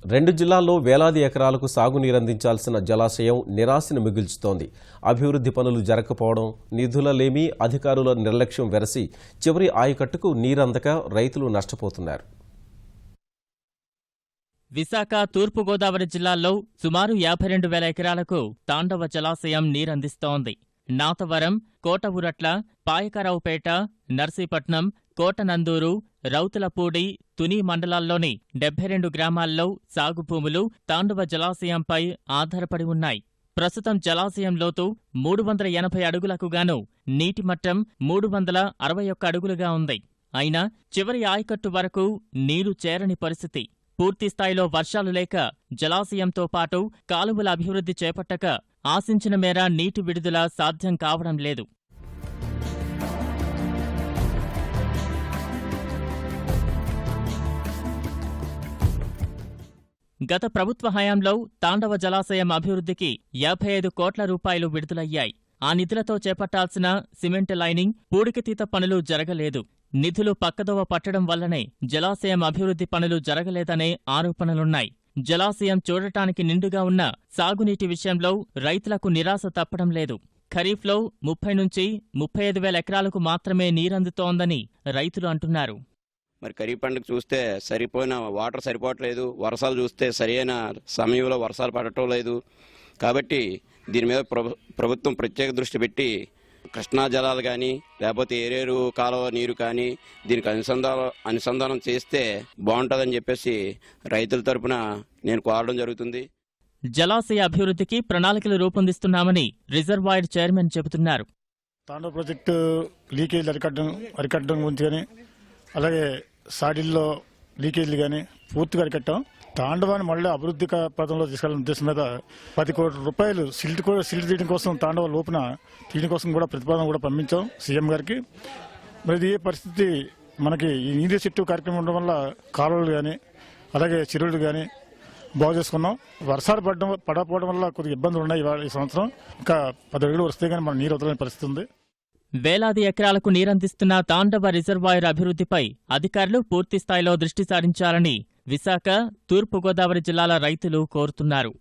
రెండు జిల్లాల్లో వేలాది ఎకరాలకు సాగునీరందించాల్సిన జలాశయం నిరాశను మిగుల్చుతోంది. అభివృద్ధి పనులు జరగకపోవడం, నిధుల లేమి, అధికారుల నిర్లక్ష్యం వెరసి చివరి ఆయకట్టుకు నీరందక రైతులు నష్టపోతున్నారు. విశాఖ, తూర్పుగోదావరి జిల్లాల్లో సుమారు 52,000 ఎకరాలకు తాండవ జలాశయం నీరందిస్తోంది. నాతవరం, కోటవురట్ల, పాయకరావుపేట, నర్సీపట్నం, కోటనందూరు, రౌతులపూడి, తుని మండలాల్లోని 72 గ్రామాల్లో సాగు భూములు తాండవ జలాశయంపై ఆధారపడి ఉన్నాయి. ప్రస్తుతం జలాశయం లోతు 380 అడుగులకు గాను నీటి మట్టం 361 అడుగులుగా ఉంది. అయినా చివరి ఆయకట్టు వరకు నీరు చేరని పరిస్థితి. పూర్తిస్థాయిలో వర్షాలు లేక జలాశయంతో పాటు కాలువల అభివృద్ధి చేపట్టక ఆశించిన మేర నీటి విడుదల సాధ్యం కావడం లేదు. గత ప్రభుత్వ హయాంలో తాండవ జలాశయం అభివృద్ధికి 55 కోట్ల రూపాయలు విడుదలయ్యాయి. ఆ నిధులతో చేపట్టాల్సిన సిమెంట్ లైనింగ్, పూడికతీత పనులు జరగలేదు. నిధులు పక్కదోవ పట్టడం వల్లనే జలాశయం అభివృద్ధి పనులు జరగలేదనే ఆరోపణలున్నాయి. జలాశయం చూడటానికి నిండుగా ఉన్న సాగునీటి విషయంలో రైతులకు నిరాశ తప్పడం లేదు. ఖరీఫ్లో 30 నుంచి 35,000 ఎకరాలకు మాత్రమే నీరందుతోందని రైతులు అంటున్నారు. మరి ఖరీఫ్ పంటకు చూస్తే సరిపోయిన వాటర్ సరిపోవట్లేదు, వర్షాలు చూస్తే సరైన సమయంలో వర్షాలు పడటం లేదు. కాబట్టి దీని మీద ప్రభుత్వం ప్రత్యేక దృష్టి పెట్టి కృష్ణా జలాలు కానీ లేకపోతే ఏరేరు కాలువ నీరు కానీ దీనికి అనుసంధానం చేస్తే బాగుంటుందని చెప్పేసి రైతుల తరపున నేను కోరడం జరుగుతుంది. జలాశయ అభివృద్ధికి ప్రణాళికలు రూపొందిస్తున్నామని రిజర్వాయర్ చైర్మన్ చెబుతున్నారు. తాండవ ప్రాజెక్టు లీకేజీలు అరికట్టడం గురించి కానీ, అలాగే సాడిల్లో లీకేజీలు కానీ పూర్తిగా అరికట్టాం. తాండవాన్ని మళ్ళీ అభివృద్ధి పథంలో తీసుకెళ్లిన ఉద్దేశం మీద 10 కోట్ల రూపాయలు సిల్ట్ తీయడం కోసం, తాండవ లోపున తీయడం కోసం కూడా ప్రతిపాదన కూడా పంపించాం సీఎం గారికి. మరి ఈ పరిస్థితి మనకి ఈ నీటి చెట్టు కార్యక్రమం ఉండడం వల్ల కాలువలు కానీ అలాగే చెరువులు కానీ బాగు చేసుకున్నాం. వర్షాలు పడకపోవడం వల్ల కొద్దిగా ఇబ్బందులు ఉన్నాయి. ఈ సంవత్సరం ఇంకా 10 అడుగులు వస్తే కానీ మన నీరు వదలని పరిస్థితి ఉంది. వేలాది ఎకరాలకు నీరందిస్తున్న తాండవ రిజర్వాయర్ అభివృద్ధిపై అధికారులు పూర్తిస్థాయిలో దృష్టి సారించాలని విశాఖ, తూర్పుగోదావరి జిల్లాల రైతులు కోరుతున్నారు.